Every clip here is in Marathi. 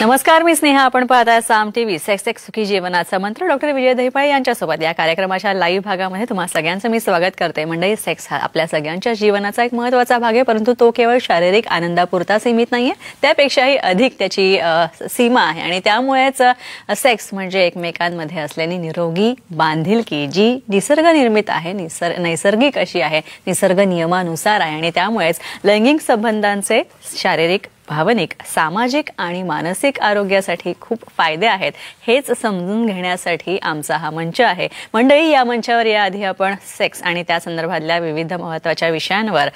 नमस्कार, मी स्नेहा. आपण पाहताय साम टीव्ही. सेक्स एक सुखी जीवनाचा मंत्र. डॉक्टर विजय दहिफळे यांच्यासोबत या कार्यक्रमाच्या लाईव्ह भागामध्ये तुम्हा सगळ्यांचं मी स्वागत करते. मंडळी, सेक्स हा आपल्या सगळ्यांच्या जीवनाचा एक महत्त्वाचा भाग आहे, परंतु तो केवळ शारीरिक आनंदापुरता सीमित नाहीये, त्यापेक्षाही अधिक त्याची सीमा आहे. आणि त्यामुळेच सेक्स म्हणजे एकमेकांमध्ये असलेली निरोगी बांधिलकी जी निसर्ग निर्मित आहे, नैसर्गिक अशी आहे, निसर्ग नियमानुसार आहे. आणि त्यामुळेच लैंगिक संबंधांचे शारीरिक, भावनिक, सामाजिक आणि मानसिक आरोग्यासाठी खूप फायदे आहेत. हेच समजून घेण्यासाठी आमचा हा मंच आहे. मंडळी, या मंचावर याआधी आपण सेक्स आणि त्या संदर्भातल्या विविध महत्त्वाच्या विषयांवर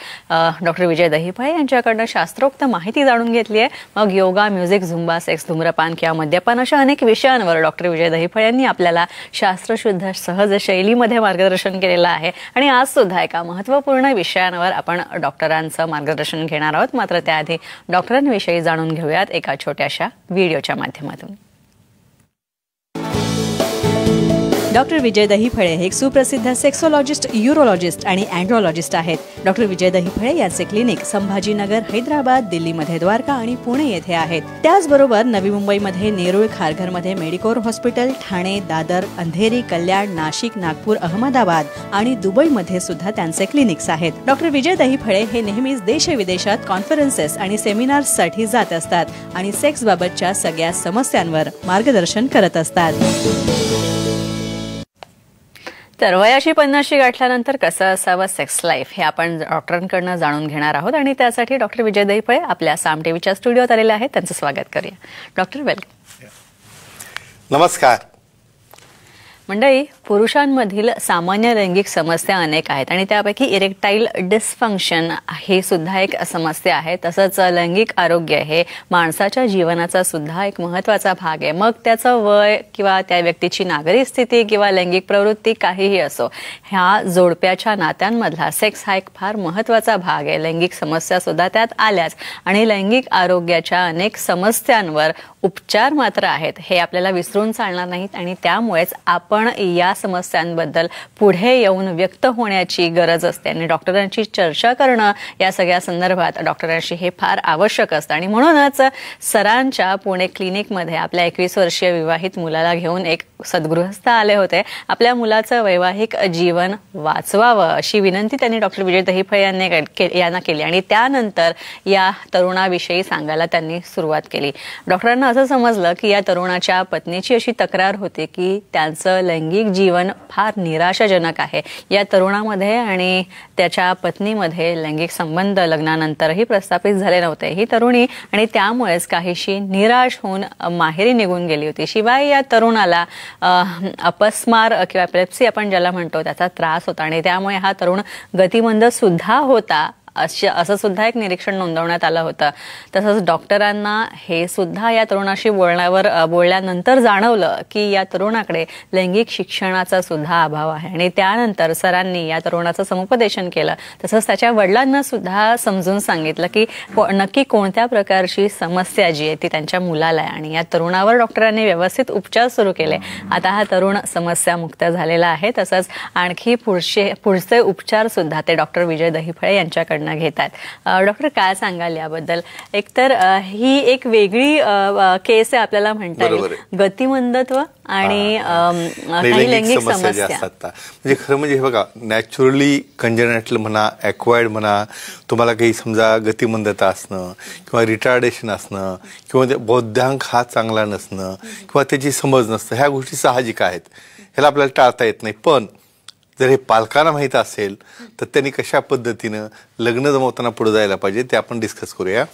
डॉक्टर विजय दहिफळे यांच्याकडनं शास्त्रोक्त माहिती जाणून घेतली आहे. मग योगा, म्युझिक, झुंबा, सेक्स, धूम्रपान किंवा मद्यपान अशा अनेक विषयांवर डॉक्टर विजय दहिफळे यांनी आपल्याला शास्त्रशुद्ध सहज शैलीमध्ये मार्गदर्शन केलेलं आहे. आणि आज सुद्धा एका महत्त्वपूर्ण विषयांवर आपण डॉक्टरांचं मार्गदर्शन घेणार आहोत. मात्र त्याआधी डॉक्टरांविषयी जाणून घेऊयात एका छोट्याशा व्हिडिओच्या माध्यमातून. डॉक्टर विजय दहिफळे हे एक सुप्रसिद्ध सेक्सोलॉजिस्ट, यूरोलॉजिस्ट आणि अँड्रोलॉजिस्ट आहेत. डॉक्टर विजय दहिफळे यांचे क्लिनिक संभाजीनगर, हैदराबाद, दिल्लीमध्ये द्वारका आणि पुणे येथे आहेत. त्याचबरोबर नवी मुंबईमध्ये नेरूळ, खारघरमध्ये मेडिकोर हॉस्पिटल, ठाणे, दादर, अंधेरी, कल्याण, नाशिक, नागपूर, अहमदाबाद आणि दुबईमध्ये सुद्धा त्यांचे क्लिनिक्स आहेत. डॉक्टर विजय दहिफळे हे नेहमीच देशविदेशात कॉन्फरन्सेस आणि सेमिनार्ससाठी जात असतात आणि सेक्स बाबतच्या सगळ्या समस्यांवर मार्गदर्शन करत असतात. तर वयाची 50शी गाठल्यानंतर कसं असावं सेक्स लाईफ हे आपण डॉक्टरांकडून जाणून घेणार आहोत. आणि त्यासाठी डॉक्टर विजय दहिफळे आपल्या साम टीव्हीच्या स्टुडिओत आलेले आहेत. त्यांचं स्वागत करूया. Doctor, welcome. नमस्कार. मंडळी, पुरुषांमधील सामान्य लैंगिक समस्या अनेक आहेत आणि त्यापैकी इरेक्टाईल डिस्फंक्शन हे सुद्धा एक समस्या आहे. तसंच लैंगिक आरोग्य हे माणसाच्या जीवनाचा सुद्धा एक महत्त्वाचा भाग आहे. मग त्याचं वय किंवा त्या व्यक्तीची नागरिक स्थिती किंवा लैंगिक प्रवृत्ती काहीही असो, ह्या जोडप्याच्या नात्यांमधला सेक्स हा एक फार महत्त्वाचा भाग आहे. लैंगिक समस्या सुद्धा त्यात आल्याच आणि लैंगिक आरोग्याच्या अनेक समस्यांवर उपचार मात्र आहेत, हे आपल्याला विसरून चालणार नाहीत. आणि त्यामुळेच आपण या समस्यांबद्दल पुढे येऊन व्यक्त होण्याची गरज असते आणि डॉक्टरांची चर्चा करणं या सगळ्या संदर्भात डॉक्टरांशी हे फार आवश्यक असतं. आणि म्हणूनच सरांच्या पुणे क्लिनिकमध्ये आपल्या 21 वर्षीय विवाहित मुलाला घेऊन एक सद्गृहस्थ आले होते. आपल्या मुलाचं वैवाहिक जीवन वाचवावं अशी विनंती त्यांनी डॉक्टर विजय दहिफळे यांना केली आणि त्यानंतर या तरुणाविषयी सांगायला त्यांनी सुरुवात केली. डॉक्टरांना असं समजलं की या तरुणाच्या पत्नीची अशी तक्रार होती की त्यांचं लैंगिक जीवन फार निराशाजनक आहे. या तरुणामध्ये आणि त्याच्या पत्नीमध्ये लैंगिक संबंध लग्नानंतरही प्रस्थापित झाले नव्हते. ही तरुणी आणि त्यामुळेच काहीशी निराश होऊन माहेरी निघून गेली होती. शिवाय या तरुणाला अपस्मार किंवा एपिलेप्सी आपण ज्याला म्हणतो त्याचा त्रास होता आणि त्यामुळे हा तरुण गतिमंद सुद्धा होता असं सुद्धा एक निरीक्षण नोंदवण्यात आलं होतं. तसंच डॉक्टरांना हे सुद्धा या तरुणाशी बोलल्यानंतर जाणवलं की या तरुणाकडे लैंगिक शिक्षणाचा सुद्धा अभाव आहे. आणि त्यानंतर सरांनी या तरुणाचं समुपदेशन केलं. तसंच त्याच्या वडिलांना सुद्धा समजून सांगितलं की नक्की कोणत्या प्रकारची समस्या जी आहे ती त्यांच्या मुलाला आहे. आणि या तरुणावर डॉक्टरांनी व्यवस्थित उपचार सुरू केले. आता हा तरुण समस्यामुक्त झालेला आहे. तसंच आणखी पुढचे उपचार सुद्धा ते डॉक्टर विजय दहिफळे यांच्याकडे घेतात. डॉक्टर, काय सांगाल याबद्दल? एकतर ही एक वेगळी केस आहे आपल्याला म्हणता येईल, गतिमंदत्व आणि काही लैंगिक समस्या असतात. म्हणजे खरं म्हणजे हे बघा, नॅचरली कंजेनायटल म्हणा, ॲक्वायर्ड म्हणा, तुम्हाला काही समजा गतिमंदता असणं किंवा रिटार्डेशन असणं किंवा बौद्धांक हा चांगला नसणं किंवा त्याची समज नसणं, ह्या गोष्टी साहजिक आहेत. ह्याला आपल्याला टाळता येत नाही. पण जर हे पालकांना माहीत असेल तर त्यांनी कशा पद्धतीनं लग्न जमवताना पुढे जायला पाहिजे ते आपण डिस्कस करूया.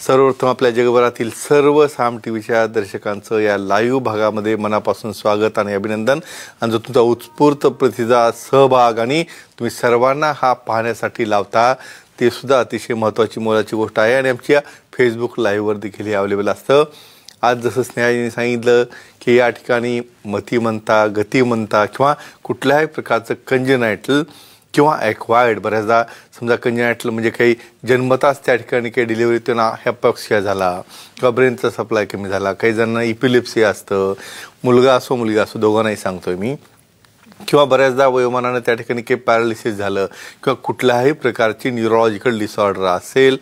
सर्वप्रथम आपल्या जगभरातील सर्व साम टीव्हीच्या दर्शकांचं या लाईव्ह भागामध्ये मनापासून स्वागत आणि अभिनंदन. आणि जो तुमचा उत्स्फूर्त प्रतिसाद, सहभाग आणि तुम्ही सर्वांना हा पाहण्यासाठी लावता ते सुद्धा अतिशय महत्त्वाची, मोलाची गोष्ट आहे. आणि आमच्या फेसबुक लाईव्हवर देखील हे अवेलेबल असतं. आज जसं स्नेहाजीने सांगितलं की या ठिकाणी मतिमंता, गतिमंता किंवा कुठल्याही प्रकारचं कंजेनायटल किंवा ॲक्वायर्ड, बऱ्याचदा समजा कंजेनायटल म्हणजे काही जन्मताच त्या ठिकाणी काही डिलिव्हरी त्यांना हॅपॉक्सिया झाला किंवा ब्रेनचा सप्लाय कमी झाला, काही जणांना इपिलेप्सी असतं, मुलगा असो मुलगा असो दोघांनाही सांगतोय मी, किंवा बऱ्याचदा वयोमानानं त्या ठिकाणी काही पॅरालिसिस झालं किंवा कुठल्याही प्रकारची न्यूरोलॉजिकल डिसऑर्डर असेल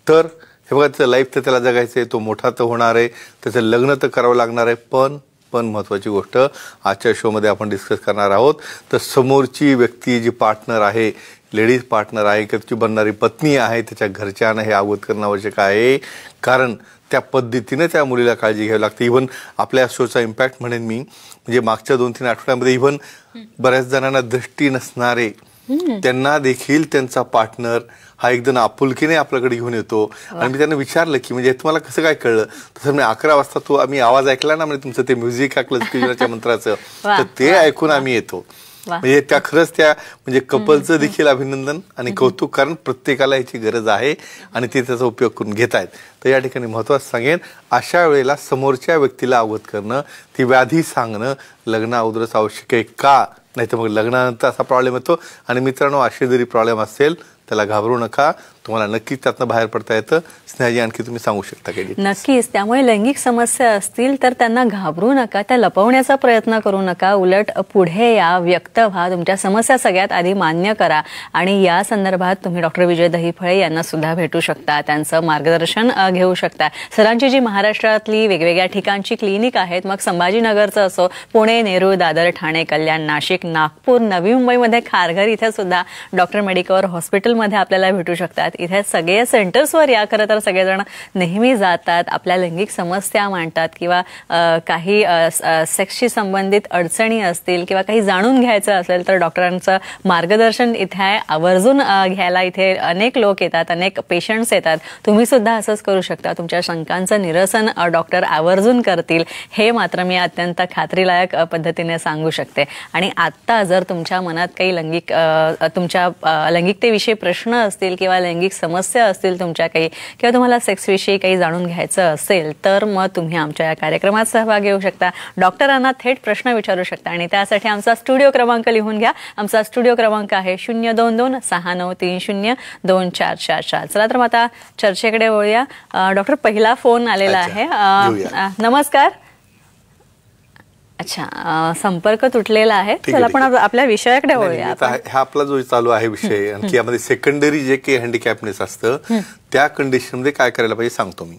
तर हे बघा, त्याचं लाईफ तर त्याला जगायचं आहे, तो मोठा तर होणार आहे, त्याचं लग्न तर करावं लागणार आहे, पण महत्त्वाची गोष्ट आजच्या शोमध्ये आपण डिस्कस करणार आहोत. तर समोरची व्यक्ती जी पार्टनर आहे, लेडीज पार्टनर आहे किंवा ती बनणारी पत्नी आहे, त्याच्या घरच्यांना हे अवगत करणं आवश्यक आहे. कारण त्या पद्धतीने त्या मुलीला काळजी घ्यावी लागते. इव्हन आपल्या शोचा इम्पॅक्ट म्हणेन मी, म्हणजे मागच्या 2-3 आठवड्यामध्ये इव्हन बऱ्याच जणांना दृष्टी नसणारे त्यांना देखील त्यांचा पार्टनर हा एकदम आपुलकीने आपल्याकडे घेऊन येतो. आणि मी त्यांना विचारलं की म्हणजे तुम्हाला कसं काय कळलं, तसं मी 11 वाजता आम्ही आवाज ऐकला ना, म्हणजे तुमचं ते म्युझिक ऐकलं कृष्णाच्या मंत्राचं, तर ते ऐकून आम्ही येतो. म्हणजे त्या खरंच त्या म्हणजे कपलचं देखील अभिनंदन आणि कौतुक, कारण प्रत्येकाला याची गरज आहे आणि ते त्याचा उपयोग करून घेत आहेत. तर या ठिकाणी महत्त्वाचं सांगेन, अशा वेळेला समोरच्या व्यक्तीला अवगत करणं, ती व्याधी सांगणं लग्ना अगोदरच आवश्यक आहे का, नाही तर मग लग्नानंतर असा प्रॉब्लेम येतो. आणि मित्रांनो, असे जरी प्रॉब्लेम असेल त्याला घाबरू नका, तुम्हाला नक्कीच त्यातनं बाहेर पडता येतं. स्नेहाजी, आणखी तुम्ही सांगू शकता काही? नक्कीच. त्यामुळे लैंगिक समस्या असतील तर त्यांना घाबरू नका, त्या लपवण्याचा प्रयत्न करू नका. उलट पुढे या, व्यक्त व्हा, तुमच्या समस्या सगळ्यात आधी मान्य करा. आणि या संदर्भात तुम्ही डॉक्टर विजय दहीफळे यांना सुद्धा भेटू शकता, त्यांचं मार्गदर्शन घेऊ शकता. सरांची जी महाराष्ट्रातली वेगवेगळ्या ठिकाणची क्लिनिक आहेत, मग संभाजीनगरचं असो, पुणे, नेरूळ, दादर, ठाणे, कल्याण, नाशिक, नागपूर, नवी मुंबईमध्ये खारघर इथे सुद्धा डॉक्टर मेडिकवर हॉस्पिटलमध्ये आपल्याला भेटू शकतात. इथे सगळे सेंटर्सवर या, खरं तर सगळेजण नेहमी जातात, आपल्या लैंगिक समस्या मांडतात किंवा काही सेक्सशी संबंधित अडचणी असतील किंवा काही जाणून घ्यायचं असेल तर डॉक्टरांचं मार्गदर्शन इथे आहे. आवर्जून घ्यायला इथे अनेक लोक येतात, अनेक पेशंट्स येतात. तुम्ही सुद्धा असंच करू शकता. तुमच्या शंकांचं निरसन डॉक्टर आवर्जून करतील, हे मात्र मी अत्यंत खात्रीलायक पद्धतीने सांगू शकते. आणि आत्ता जर तुमच्या मनात काही तुमच्या लैंगिकतेविषयी प्रश्न असतील किंवा लैंगिक समस्या असतील तुमच्या काही, किंवा तुम्हाला सेक्सविषयी काही जाणून घ्यायचं असेल तर मग तुम्ही आमच्या या कार्यक्रमात सहभाग घेऊ शकता, डॉक्टरांना थेट प्रश्न विचारू शकता. आणि त्यासाठी आमचा स्टुडिओ क्रमांक लिहून घ्या. आमचा स्टुडिओ क्रमांक आहे 022-6930-2444. चला तर मग आता चर्चेकडे वळूया. डॉक्टर, पहिला फोन आलेला आहे. नमस्कार. अच्छा, संपर्क तुटलेला आहे. चला आपण आपल्या विषयाकडे वळूया. हा आपला जो चालू आहे विषय, आणखी यामध्ये सेकंडरी जे काही हँडिकॅपनेस असतं त्या कंडिशनमध्ये काय करायला पाहिजे सांगतो मी.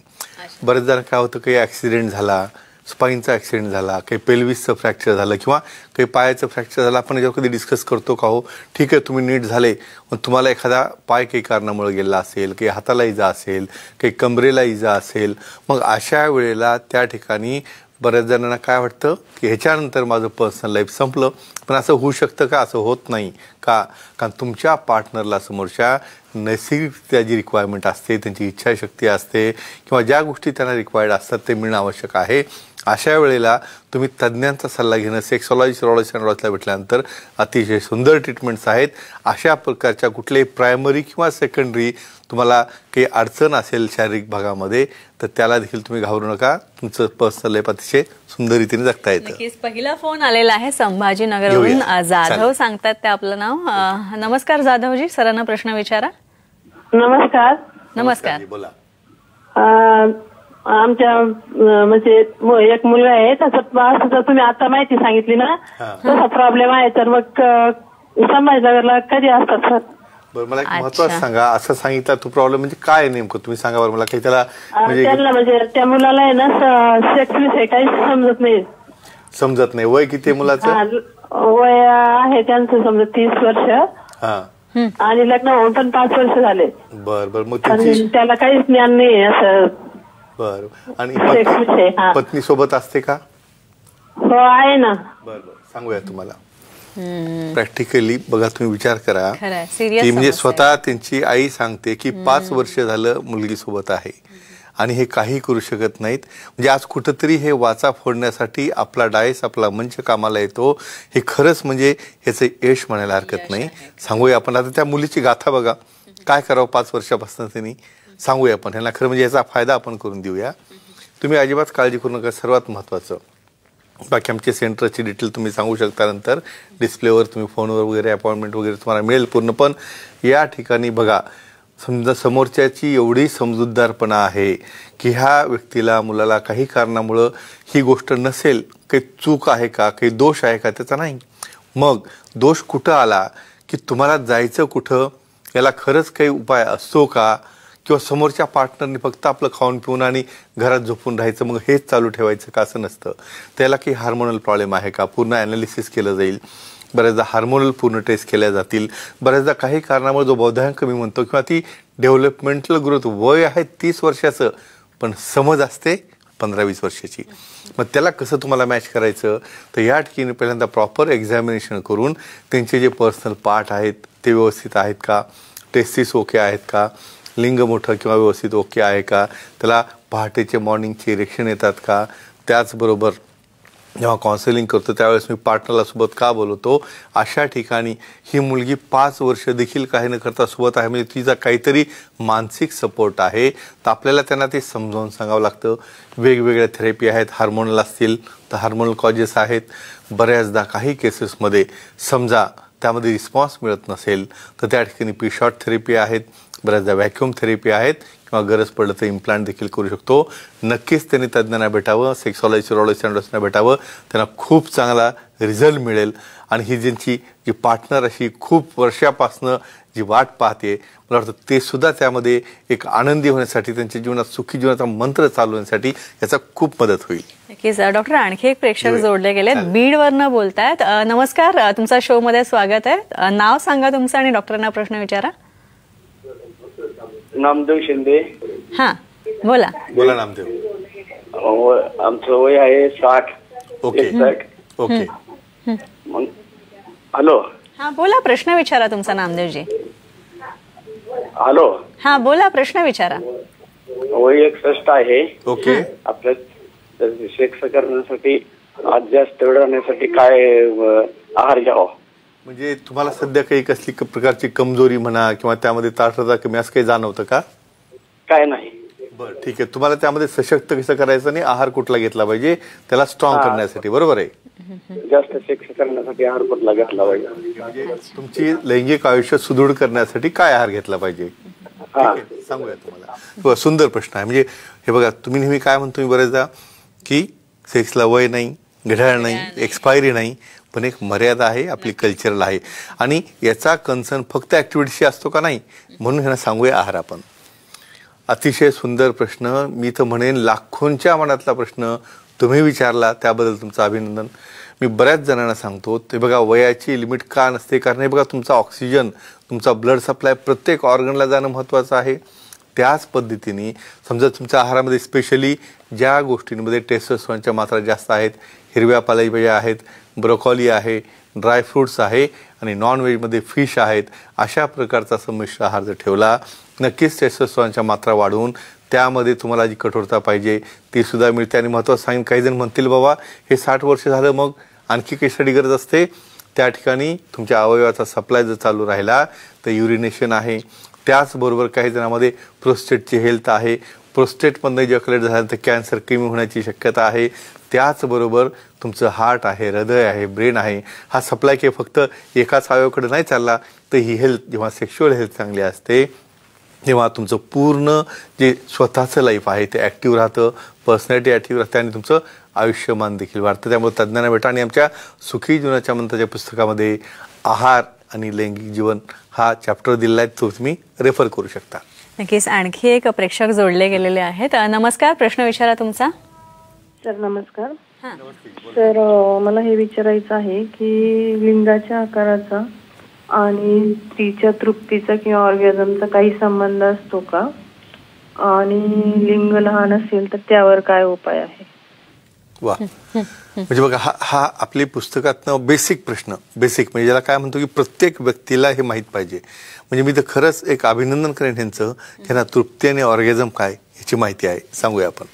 बरेच जण काय होतं, काही ऍक्सिडेंट झाला, स्पाईनचा ऍक्सिडेंट झाला, काही पेल्विसचं फ्रॅक्चर झालं किंवा काही पायाचं फ्रॅक्चर झालं, आपण याच्यावर कधी डिस्कस करतो का? हो, ठीक आहे, तुम्ही नीट झाले, पण तुम्हाला एखादा पाय काही कारणामुळे गेला असेल, काही हाताला इजा असेल, काही कमरेला इजा असेल, मग अशा वेळेला त्या ठिकाणी बऱ्याच जणांना काय वाटतं की ह्याच्यानंतर माझं पर्सनल लाईफ संपलं. पण असं होऊ शकतं का? असं होत नाही का? कारण तुमच्या पार्टनरला समोरच्या नैसर्गिकरित्या जी रिक्वायरमेंट असते, त्यांची इच्छाशक्ती असते किंवा ज्या गोष्टी त्यांना रिक्वायर्ड असतात ते मिळणं आवश्यक आहे. अशा वेळेला तुम्ही तज्ज्ञांचा सल्ला घेणं, सेक्सॉलॉजी, सेरोलॉजी सेंटरला भेटल्यानंतर अतिशय सुंदर ट्रीटमेंट्स आहेत. अशा प्रकारच्या कुठल्याही प्रायमरी किंवा सेकंडरी तुम्हाला काही अडचण असेल शारीरिक भागामध्ये तर त्याला देखील तुम्ही घाबरू नका. तुमचं पर्सनल लाईफ अतिशय सुंदर रीतीने जगता येतं. नक्कीच. पहिला फोन आलेला आहे संभाजीनगरवरून. जाधव सांगतात ते आपलं नाव. नमस्कार जाधवजी, सरांना प्रश्न विचारा. नमस्कार. नमस्कार, बोला. आमच्या म्हणजे एक मुलगा आहे, त्याचं तुम्ही आता माहिती सांगितली ना, तसा प्रॉब्लेम आहे. तर मग संभाजीनगरला कधी असतात सर? बरं, मला एक महत्वाचं सांगा. असं सांगितलं तो प्रॉब्लेम म्हणजे काय नेमकं तुम्ही सांगा बरं मला. काही त्याला म्हणजे त्या मुलाला आहे ना सेक्स विषय काही समजत नाही. वय किती मुलाचं? वय आहे त्यांचं समजा 30 वर्ष आणि लग्न होऊन पण 5 वर्ष झाले. बरं. मग त्याला काहीच ज्ञान नाही असं. बरं. आणि पत्नी सोबत असते का? हो, आहे ना. बरं, सांगूया तुम्हाला. प्रॅक्टिकली बघा, तुम्ही विचार करा की म्हणजे स्वतः त्यांची आई सांगते की 5 वर्ष झालं मुलगी सोबत आहे आणि हे काही करू शकत नाहीत. म्हणजे आज कुठंतरी हे वाचा फोडण्यासाठी आपला डायस, आपला मंच कामाला येतो. हे खरंच म्हणजे ह्याचं यश म्हणायला हरकत नाही. सांगूया आपण आता त्या मुलीची गाथा बघा, काय करावं 5 वर्षापासून त्यांनी. सांगूया आपण ह्यांना खरं म्हणजे याचा फायदा आपण करून देऊया. तुम्ही अजिबात काळजी करू नका. सर्वात महत्त्वाचं, बाकी आमच्या सेंटरची डिटेल तुम्ही सांगू शकता नंतर डिस्प्लेवर, तुम्ही फोनवर वगैरे अपॉइंटमेंट वगैरे तुम्हाला मिळेल पूर्ण. पण या ठिकाणी बघा, समजा समोरच्याची एवढी समजूतदारपणा आहे की ह्या व्यक्तीला, मुलाला काही कारणामुळं ही गोष्ट नसेल, काही चूक आहे का, काही दोष आहे का, त्याचा नाही. मग दोष कुठं आला की तुम्हाला जायचं कुठं, याला खरंच काही उपाय असतो का, किंवा समोरच्या पार्टनरने फक्त आपलं खाऊन पिऊन आणि घरात झोपून राहायचं मग हेच चालू ठेवायचं का असं नसतं. त्याला काही हार्मोनल प्रॉब्लेम आहे का पूर्ण ॲनालिसिस केलं जाईल. बऱ्याचदा हार्मोनल पूर्ण टेस्ट केल्या जातील. बऱ्याचदा काही कारणामुळे जो बौद्धांक मी म्हणतो किंवा ती डेव्हलपमेंटल ग्रोथ वय आहे 30 वर्षाचं पण समज असते 15-20 वर्षाची. मग त्याला कसं तुम्हाला मॅच करायचं तर या ठिकाणी पहिल्यांदा प्रॉपर एक्झामिनेशन करून त्यांचे जे पर्सनल पार्ट आहेत ते व्यवस्थित आहेत का, टेस्टिस ओके आहेत का, लिंग मोठं किंवा व्यवस्थित ओके आहे का, त्याला पहाटेचे मॉर्निंगचे इरेक्शन येतात का. त्याचबरोबर जेव्हा काउन्सिलिंग करतो त्यावेळेस मी पार्टनरला सोबत का बोलवतो अशा ठिकाणी ही मुलगी 5 वर्ष देखील काही न करता सोबत आहे म्हणजे तिचा काहीतरी मानसिक सपोर्ट आहे तर आपल्याला त्यांना ते समजावून सांगावं लागतं. वेगवेगळ्या थेरपी आहेत, हार्मोनल असतील तर हार्मोनल कॉजेस आहेत. बऱ्याचदा काही केसेसमध्ये समजा त्यामध्ये रिस्पॉन्स मिळत नसेल तर त्या ठिकाणी पी-शॉट थेरपी आहेत, बऱ्याचदा व्हॅक्यूम थेरपी आहेत किंवा गरज पडलं तर इम्प्लांट देखील करू शकतो. नक्कीच त्यांनी तज्ज्ञांना भेटावं, सेक्सॉलॉजी युरोलॉजिस्टांना भेटावं, त्यांना खूप चांगला रिझल्ट मिळेल. आणि ही ज्यांची जी पार्टनर अशी खूप वर्षापासनं जी वाट पाहते मला वाटतं ते सुद्धा त्यामध्ये एक आनंदी होण्यासाठी त्यांच्या जीवनात सुखी जीवनाचा मंत्र चालवण्यासाठी याचा खूप मदत होईल. नक्कीच. डॉक्टर आणखी एक प्रेक्षक जोडले गेले बीडवरनं बोलतायत. नमस्कार, तुमचा शो मध्ये स्वागत आहे. नाव सांगा तुमचं आणि डॉक्टरांना प्रश्न विचारा. नामदेव शिंदे. हा बोला. बोला नामदेव. आमचं वय आहे 60. Okay okay. हॅलो. हा बोला, प्रश्न विचारा तुमचा नामदेवजी. हॅलो. हा बोला, प्रश्न विचारा. वय 61 आहे. ओके. आपल्या सेक्स करण्यासाठी आज जास्त वेळ राहण्यासाठी काय आहार घ्यावा. म्हणजे तुम्हाला सध्या काही कसली प्रकारची कमजोरी म्हणा किंवा त्यामध्ये ताठरता कमी असं काही जाणवतं का. काय नाही. बरं ठीक आहे. तुम्हाला त्यामध्ये सशक्त कसं करायचं आणि आहार कुठला घेतला पाहिजे त्याला स्ट्रॉंग करण्यासाठी, बरोबर आहे. जास्त सेक्स करण्यासाठी आहार कुठला घेतला पाहिजे. म्हणजे तुमची लैंगिक आयुष्य सुदृढ करण्यासाठी काय आहार घेतला पाहिजे सांगूया तुम्हाला. सुंदर प्रश्न आहे. म्हणजे हे बघा तुम्ही नेहमी काय म्हणतो मी बरेचदा की सेक्सला वय नाही, घड्याळ नाही, एक्सपायरी नाही, पण एक मर्यादा आहे, आपली कल्चरल आहे. आणि याचा कन्सर्न फक्त ऍक्टिव्हिटीशी असतो का नाही म्हणून ह्यांना सांगूया आहार आपण. अतिशय सुंदर प्रश्न. मी तर म्हणेन लाखोंच्या मनातला प्रश्न तुम्ही विचारला त्याबद्दल तुमचं अभिनंदन. मी बऱ्याच जणांना सांगतो ते बघा वयाची लिमिट का नसते कारण हे बघा तुमचा ऑक्सिजन, तुमचा ब्लड सप्लाय प्रत्येक ऑर्गनला जाणं महत्त्वाचं आहे. त्याच पद्धतीने समजा तुमच्या आहारामध्ये स्पेशली ज्या गोष्टींमध्ये टेस्टोस्टेरॉनच्या मात्रा जास्त आहेत, हिरव्या पालेभाज्या आहेत, ब्रोकॉली आहे, ड्रायफ्रूट्स आहे आणि नॉनव्हेजमध्ये फिश आहेत, अशा प्रकारचा संमिश्र आहार जर ठेवला नक्कीच टेस्टोस्टेरॉनच्या मात्रा वाढवून त्यामध्ये तुम्हाला जी कठोरता पाहिजे ती सुद्धा मिळते. आणि महत्त्वाचं सांगेन काही जण म्हणतील बाबा हे 60 वर्ष झालं मग आणखी कशासाठी गरज असते. त्या ठिकाणी तुमच्या अवयवाचा सप्लाय जर चालू राहिला तर युरिनेशन आहे. त्याचबरोबर काही जणांमध्ये प्रोस्टेटची हेल्थ आहे, प्रोस्टेटमधनं जकलेट झालं तर कॅन्सर कमी होण्याची शक्यता आहे. त्याचबरोबर तुमचं हार्ट आहे, हृदय आहे, ब्रेन आहे, हा सप्लाय काही फक्त एकाच अवयवाकडे नाही चालला तर ही हेल्थ जेव्हा सेक्शुअल हेल्थ चांगली असते तेव्हा तुमचं पूर्ण जे स्वतःचं लाईफ आहे ते ॲक्टिव्ह राहतं, पर्सनॅलिटी ॲक्टिव्ह राहते आणि तुमचं आयुष्यमान देखील वाढतं. त्यामुळे तज्ज्ञांना भेटा. आणि आमच्या सुखी जीवनाच्या मंत्राच्या पुस्तकामध्ये आहार आणि लैंगिक जीवन हा चॅप्टर दिलेला आहे, तो तुम्ही रेफर करू शकता. नक्कीच. आणखी एक प्रेक्षक जोडले गेलेले आहेत. नमस्कार, प्रश्न विचारा तुमचा. सर नमस्कार. सर मला हे विचारायचं आहे की लिंगाच्या आकाराचा आणि तिच्या तृप्तीचा किंवा ऑर्गॅझमचा काही संबंध असतो का, आणि लिंग लहान असेल तर त्यावर काय उपाय आहे. वा. म्हणजे बघा हा आपली पुस्तकातनं बेसिक प्रश्न, बेसिक म्हणजे ज्याला काय म्हणतो की प्रत्येक व्यक्तीला हे माहीत पाहिजे. म्हणजे मी तर खरंच एक अभिनंदन करेन ह्यांचं, ह्यांना तृप्ती आणि ऑर्गॅझम काय याची माहिती आहे. सांगूया आपण.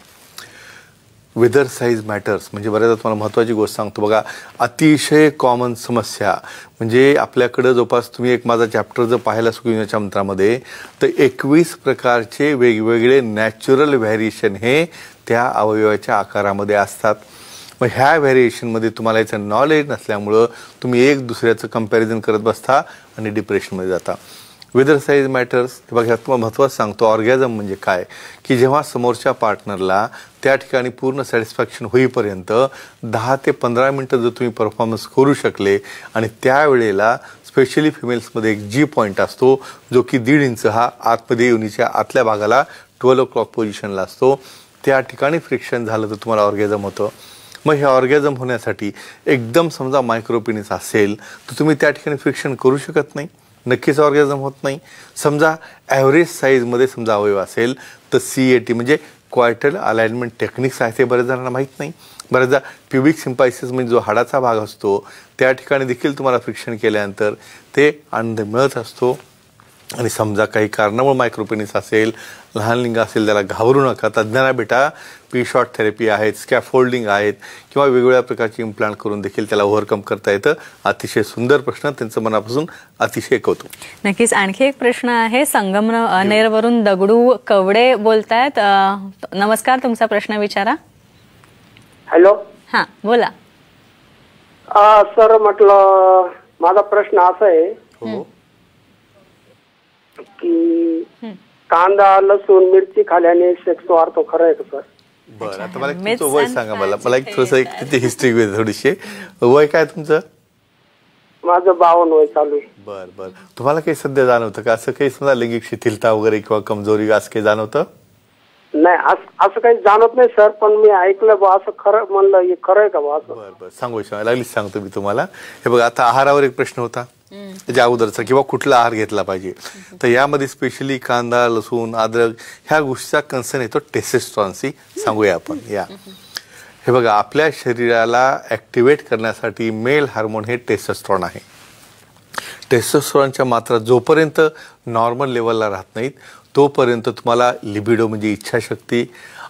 वेदर साईज मॅटर्स म्हणजे बऱ्याचदा तुम्हाला महत्त्वाची गोष्ट सांगतो बघा. अतिशय कॉमन समस्या म्हणजे आपल्याकडं जवळपास तुम्ही एक माझा चॅप्टर जर पाहायला सुखीच्या मंत्रामध्ये तर 21 प्रकारचे वेगवेगळे नॅचरल व्हॅरिएशन हे त्या अवयवाच्या आकारामध्ये असतात. मग ह्या व्हॅरिएशनमध्ये तुम्हाला याचं नॉलेज नसल्यामुळं तुम्ही एक दुसऱ्याचं कंपॅरिझन करत बसता आणि डिप्रेशनमध्ये जाता. वेदर साईज मॅटर्स हे बघा तुम्हाला महत्त्वाचं सांगतो. ऑर्गॅझम म्हणजे काय की जेव्हा समोरच्या पार्टनरला त्या ठिकाणी पूर्ण सॅटिस्फॅक्शन होईपर्यंत 10 ते 15 मिनटं जर तुम्ही परफॉर्मन्स करू शकले आणि त्यावेळेला स्पेशली फिमेल्समध्ये एक जी पॉईंट असतो जो की 1.5 इंच हा आतमध्ये योनीच्या आतल्या भागाला 12 o'clock पोझिशनला असतो. त्या ठिकाणी फ्रिक्शन झालं तर तुम्हाला ऑर्गॅझम होतं. मग हे ऑर्गॅझम होण्यासाठी एकदम समजा मायक्रोपेनिस असेल तर तुम्ही त्या ठिकाणी फ्रिक्शन करू शकत नाही, नक्कीच ऑर्गॅझम होत नाही. समजा ॲव्हरेज साईजमध्ये समजा अवयव असेल तर CAT म्हणजे क्वायटल अलाइनमेंट टेक्निक्स आहे ते बऱ्याच जणांना माहीत नाही. बऱ्याचदा प्युबिक सिम्पायसिस म्हणजे जो हाडाचा भाग असतो त्या ठिकाणी देखील तुम्हाला फ्रिक्शन केल्यानंतर ते आनंद मिळत असतो. आणि समजा काही कारणामुळे मायक्रोपेनिस असेल, लहान लिंग असेल, त्याला घाबरू नका. तज्ज्ञांना बेटा P-शॉर्ट थेरपी आहेत, स्कॅफोल्डिंग आहेत किंवा वेगवेगळ्या प्रकारचे इम्प्लांट करून देखील त्याला ओव्हरकम करता येतं. अतिशय सुंदर प्रश्न, त्यांचं मनापासून अतिशय कौतुक. नक्कीच. आणखी एक प्रश्न आहे, संगमनेरवरून दगडू कवडे बोलतायत. नमस्कार, तुमचा प्रश्न विचारा. हॅलो. हां, बोला. सर, म्हटलं माझा प्रश्न असा आहे की कांदा, लसूण, मिरची खाल्याने सेक्स वाढतो, खरं आहे का सर? बरं, आता मला तुमचं वय सांगा. मला एक थोडंसं एक तिथे हिस्ट्री घेऊ थोडीशी. वय काय तुमचं? माझं 52 वय चालू आहे. बरं. तुम्हाला काही सध्या जाणवतं का असं काही समजा लैंगिक शिथिलता वगैरे किंवा कमजोरी असं काही जाणवतं? नाही, असं काही जाणवत नाही सर, पण मी ऐकलं बा असं, खरं म्हणलं हे खरं आहे का बा असं? बरं, सांगू लागलीच सांगतो मी तुम्हाला. हे बघा, आता आहारावर एक प्रश्न होता त्याच्या अगोदरचा, किंवा कुठला आहार घेतला पाहिजे. तर यामध्ये स्पेशली कांदा, लसूण, अद्रक ह्या गोष्टीचा कन्सर्न येतो टेस्टोस्टेरॉनशी. सांगूया आपण. या हे बघा, आपल्या शरीराला ॲक्टिवेट करण्यासाठी मेल हार्मोन हे टेस्टोस्टेरॉन आहे. टेस्टोस्टेरॉनच्या मात्रा जोपर्यंत नॉर्मल लेवलला राहत नाहीत तोपर्यंत तुम्हाला लिबिडो म्हणजे इच्छाशक्ती,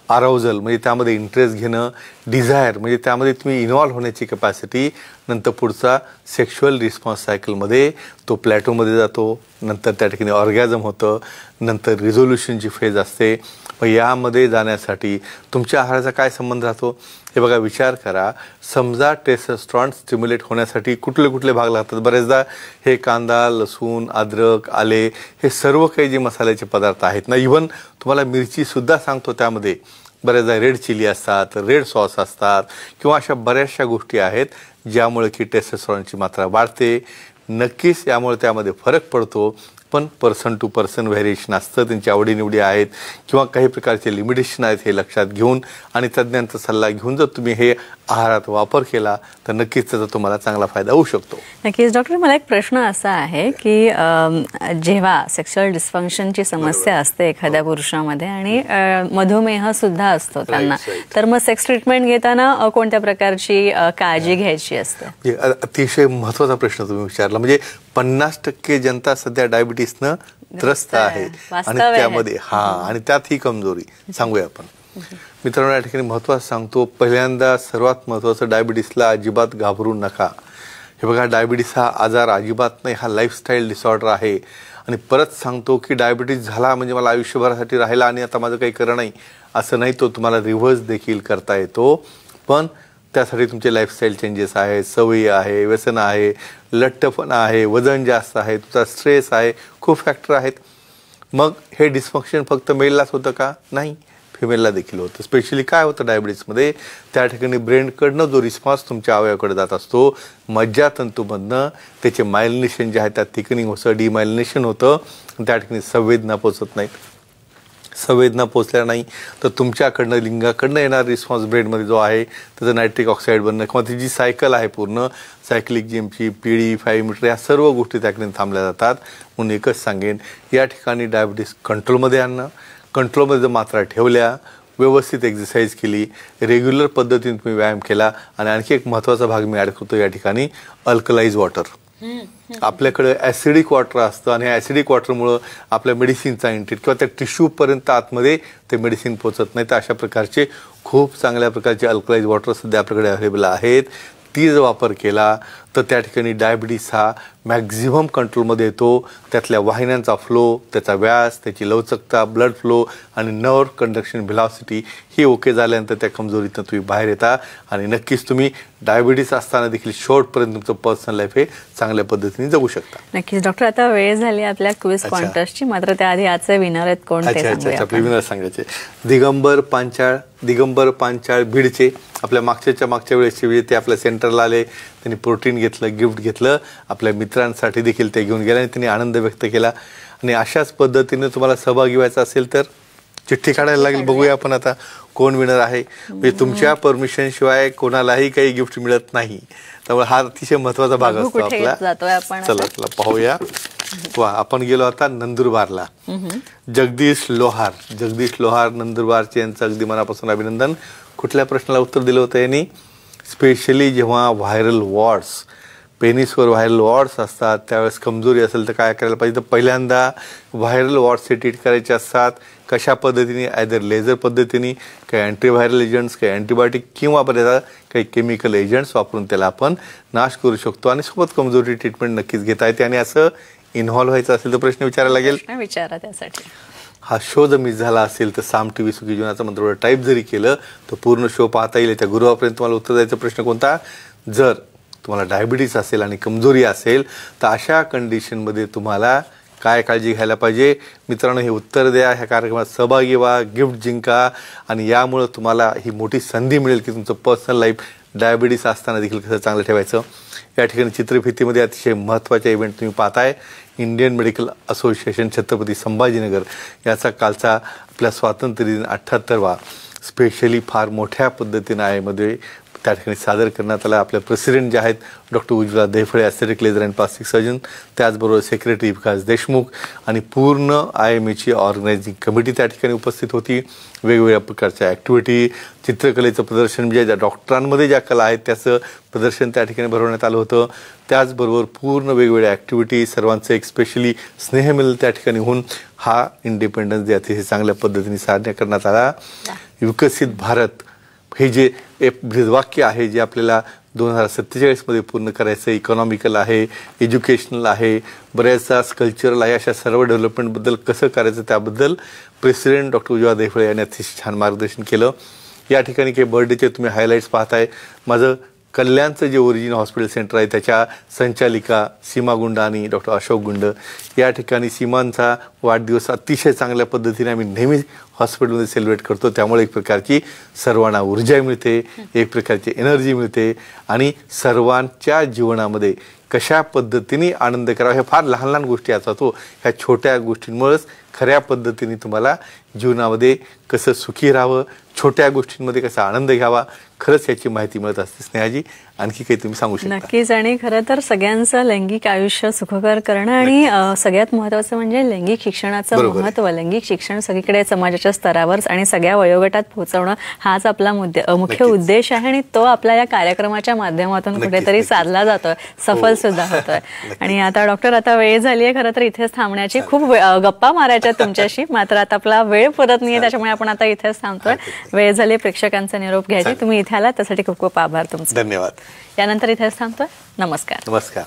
अराउजल म्हणजे त्यामध्ये इंटरेस्ट घेणं, डिझायर म्हणजे त्यामध्ये तुम्ही इन्व्हॉल्व्ह होण्याची कॅपॅसिटी, नंतर पुढचा सेक्शुअल रिस्पॉन्स सायकलमध्ये तो प्लॅटोमध्ये जातो, नंतर त्या ठिकाणी ऑर्गॅझम होतं, नंतर रिझोल्युशनची फेज असते. मग यामध्ये जाण्यासाठी तुमच्या आहाराचा काय संबंध राहतो हे बघा, विचार करा. समजा टेस्टोस्टेरॉन स्टिम्युलेट होण्यासाठी कुठले कुठले भाग लागतात. बरेचदा हे कांदा, लसूण, अद्रक, आले हे सर्व काही जे मसाल्याचे पदार्थ आहेत ना, इव्हन तुम्हाला मिरचीसुद्धा सांगतो, त्यामध्ये बऱ्याचदा रेड चिली असतात, रेड सॉस असतात किंवा अशा बऱ्याचशा गोष्टी आहेत ज्यामुळे की टेस्टोस्टेरॉनची मात्रा वाढते. नक्कीच यामुळे त्यामध्ये फरक पडतो, पण पर्सन टू पर्सन व्हेरिएशन असतं, त्यांची आवडीनिवडी आहेत किंवा काही प्रकारचे लिमिटेशन आहेत हे लक्षात घेऊन आणि तज्ज्ञांचा सल्ला घेऊन जर तुम्ही हे आहारात वापर केला तर नक्कीच त्याचा तुम्हाला चांगला फायदा होऊ शकतो. नक्कीच. डॉक्टर, मला एक प्रश्न असा आहे की जेव्हा सेक्शुअल डिस्फंक्शनची समस्या असते एखाद्या पुरुषामध्ये आणि मधुमेह सुद्धा असतो त्यांना, तर मग सेक्स ट्रीटमेंट घेताना कोणत्या प्रकारची काळजी घ्यायची असते? अतिशय महत्त्वाचा प्रश्न तुम्ही विचारला. म्हणजे 50% जनता सध्या डायबिटीसनं त्रस्त आहे आणि त्यामध्ये आणि त्यात ही कमजोरी. सांगूया आपण. मित्रांनो, या ठिकाणी महत्त्वाचं सांगतो, पहिल्यांदा सर्वात महत्त्वाचं, डायबिटीसला अजिबात घाबरू नका. हे बघा, डायबिटीस हा आजार अजिबात नाही, हा लाईफस्टाईल डिसऑर्डर आहे. आणि परत सांगतो की डायबिटीस झाला म्हणजे मला आयुष्यभरासाठी राहिला आणि आता माझं काही खरं नाही असं नाही. तो तुम्हाला रिव्हर्स देखील करता येतो, पण त्यासाठी तुमचे लाईफस्टाईल चेंजेस आहे, सवयी आहे, व्यसन आहे, लठ्ठपणा आहे, वजन जास्त आहे, तुमचा स्ट्रेस आहे, खूप फॅक्टर आहेत. मग हे डिस्फंक्शन फक्त मेललाच होतं का? नाही, फिमेलला देखील होतं. स्पेशली काय होतं डायबिटीसमध्ये, त्या ठिकाणी ब्रेनकडनं जो रिस्पॉन्स तुमच्या अवयवाकडे जात असतो, मज्जातंतूमधनं त्याचे मायलिनेशन जे आहे त्यात थिकनिंग होतं, डिमायलिनेशन होतं, त्या ठिकाणी संवेदना पोचत नाहीत. संवेदना पोचल्या नाही तर तुमच्याकडनं लिंगाकडनं येणारा रिस्पॉन्स ब्रेनमध्ये जो आहे त्याचं नायट्रिक ऑक्साईड बनणं किंवा ती जी सायकल आहे पूर्ण सायक्लिक जिमची पीडी 5 मीटर या सर्व गोष्टी त्याकडे थांबल्या जातात. म्हणून एकच सांगेन, या ठिकाणी डायबिटीस कंट्रोलमध्ये आणणं, कंट्रोलमध्ये जर मात्रा ठेवल्या, व्यवस्थित एक्सरसाइज केली, रेग्युलर पद्धतीने तुम्ही व्यायाम केला आणि आणखी एक महत्त्वाचा भाग मी ॲड करतो या ठिकाणी, अल्कलाइज वॉटर. आपल्याकडे ॲसिडिक वॉटर असतं आणि ॲसिडिक वॉटरमुळं आपल्या मेडिसिनचा इंटेक किंवा त्या टिश्यूपर्यंत आतमध्ये ते मेडिसिन पोचत नाही. तर अशा प्रकारचे खूप चांगल्या प्रकारचे अल्कलाइज वॉटर सध्या आपल्याकडे अवेलेबल आहेत. ती जर वापर केला तर त्या ठिकाणी डायबिटीस हा मॅक्झिमम कंट्रोलमध्ये येतो. त्यातल्या वाहिन्यांचा फ्लो, त्याचा व्यास, त्याची लवचकता, ब्लड फ्लो आणि नर्व कंडक्शन व्हेलॉसिटी ही ओके झाल्यानंतर त्या कमजोरीतून तुम्ही बाहेर येता आणि नक्कीच तुम्ही डायबिटीस असताना देखील शेवटपर्यंत तुमचं पर्सनल लाईफ हे चांगल्या पद्धतीने जगू शकता. नक्कीच. डॉक्टर, आता वेळ झाली आपल्या क्विज कॉन्टेस्टची, मात्र त्याआधी आजचे विनर आहेत कोण ते सांगूया. आपले विनर सांगायचे, दिगंबर पांचाळ बीडचे. आपल्या मागच्या वेळेसचे ते आपल्या सेंटरला आले, त्यांनी प्रोटीन घेतलं, गिफ्ट घेतलं, आपल्या मित्रांसाठी देखील ते घेऊन गेला आणि त्यांनी आनंद व्यक्त केला. आणि अशाच पद्धतीने तुम्हाला सहभागी व्हायचं असेल तर चिठ्ठी काढायला लागेल. बघूया आपण आता कोण विनर आहे. म्हणजे तुमच्या परमिशन शिवाय कोणालाही काही गिफ्ट मिळत नाही, त्यामुळे हा अतिशय महत्वाचा भाग असतो आपला. चला चला पाहूया. वा, आपण गेलो आता नंदुरबारला. जगदीश लोहार नंदुरबारचे, यांचं अगदी मनापासून अभिनंदन. कुठल्या प्रश्नाला उत्तर दिलं होतं यांनी? स्पेशली जेव्हा व्हायरल वॉर्ड्स, पेनिसवर व्हायरल वॉर्ड्स असतात त्यावेळेस कमजोरी असेल तर काय करायला पाहिजे. तर पहिल्यांदा व्हायरल वॉर्ड्सचे ट्रीट करायचे असतात. कशा पद्धतीने? आयदर लेझर पद्धतीने, काही अँटीव्हायरल एजंट्स, काही अँटीबायोटिक किंवा बऱ्याचदा काही केमिकल एजंट्स वापरून त्याला आपण नाश करू शकतो. आणि सोबत कमजोरी ट्रीटमेंट नक्कीच घेता येते. आणि असं इन्व्हॉल्व्ह व्हायचं असेल तर प्रश्न विचारायला लागेल. विचारा त्यासाठी. हा शो जर मिस झाला असेल तर साम टीव्ही सुखी जीवनाचा मंत्र टाईप जरी केलं तर पूर्ण शो पाहता येईल. त्या गुरुवारपर्यंत तुम्हाला उत्तर द्यायचा प्रश्न कोणता? जर तुम्हाला डायबिटीस असेल आणि कमजोरी असेल तर अशा कंडिशनमध्ये तुम्हाला काय काळजी घ्यायला पाहिजे? मित्रांनो, हे उत्तर द्या, ह्या कार्यक्रमात सहभागी व्हा, गिफ्ट जिंका. आणि यामुळं तुम्हाला ही मोठी संधी मिळेल की तुमचं पर्सनल लाईफ डायबिटीस असताना देखील कसं चांगलं ठेवायचं. या ठिकाणी चित्रफितीमध्ये अतिशय महत्त्वाचे इव्हेंट तुम्ही पाहताय. Indian medical association Chhatrapati Sambhajinagar याचा कालचा आपल्या स्वातंत्र्य दिन 78वा स्पेशली फार मोठ्या पद्धतीनं आयमध्ये त्या ठिकाणी सादर करण्यात आला. आपल्या प्रेसिडेंट जे आहेत doctor Ujjwala Defale, aesthetic laser and plastic surgeon, त्याचबरोबर सेक्रेटरी विकास देशमुख आणि पूर्ण IMAची ऑर्गनायझिंग कमिटी त्या ठिकाणी उपस्थित होती. वेगवेगळ्या प्रकारच्या ॲक्टिव्हिटी, चित्रकलेचं प्रदर्शन, म्हणजे ज्या डॉक्टरांमध्ये ज्या कला आहेत त्याचं प्रदर्शन त्या ठिकाणी भरवण्यात आलं होतं. त्याचबरोबर पूर्ण वेगवेगळ्या ॲक्टिव्हिटी, सर्वांचं एक स्पेशली स्नेहमिलन त्या ठिकाणी होऊन हा इंडिपेंडन्स डे अतिशय चांगल्या पद्धतीने साजरा करण्यात आला. विकसित भारत हे जे एक ब्रीदवाक्य आहे जे आपल्याला 2047मध्ये पूर्ण करायचं, इकॉनॉमिकल आहे, एज्युकेशनल आहे, बऱ्याचसा कल्चरल आहे, अशा सर्व डेव्हलपमेंटबद्दल कसं करायचं त्याबद्दल प्रेसिडेंट डॉक्टर उज्ज्वला देफळे यांनी अतिशय छान मार्गदर्शन केलं. या ठिकाणी काही बर्थडेचे तुम्ही हायलाईट्स पाहताय. माझं कल्याणचं जे ओरिजिन हॉस्पिटल सेंटर आहे त्याच्या संचालिका सीमा गुंड आणि डॉक्टर अशोक गुंड, या ठिकाणी सीमांचा वाढदिवस अतिशय चांगल्या पद्धतीने आम्ही नेहमी हॉस्पिटलमध्ये सेलिब्रेट करतो. त्यामुळे एक प्रकारची सर्वांना ऊर्जा मिळते, एक प्रकारची एनर्जी मिळते आणि सर्वांच्या जीवनामध्ये कशा पद्धतीने आनंद करावा, ह्या फार लहान लहान गोष्टी असतात. तो ह्या छोट्या गोष्टींमुळेच खऱ्या पद्धतीने तुम्हाला जीवनामध्ये कसं सुखी राहावं, छोट्या गोष्टींमध्ये कसा आनंद घ्यावा, खरंच याची माहिती मिळत असते. स्नेहाजी, आणखी काही तुम्ही सांगू शकता? नक्कीच. आणि खरं तर सगळ्यांचं लैंगिक आयुष्य सुखकर करणं आणि सगळ्यात महत्त्वाचं म्हणजे लैंगिक शिक्षणाचं महत्त्व. लैंगिक शिक्षण सगळीकडे समाजाच्या स्तरावर आणि सगळ्या वयोगटात पोहोचवणं हाच आपला मुख्य उद्देश आहे. आणि तो आपल्या या कार्यक्रमाच्या माध्यमातून कुठेतरी साधला जातोय, सफल सुद्धा होतोय. आणि आता डॉक्टर, आता वेळ झाली आहे खरं तर इथेच थांबण्याची. खूप गप्पा मारायच्या तुमच्याशी, मात्र आता आपला वेळ पुरत नाहीये, त्याच्यामुळे आपण आता इथेच थांबतोय. वेळ झाली प्रेक्षकांचा निरोप घ्यायची. तुम्ही इथे आलात त्यासाठी खूप खूप आभार तुमचे. धन्यवाद. यानंतर इथेच थांबतोय. नमस्कार. नमस्कार.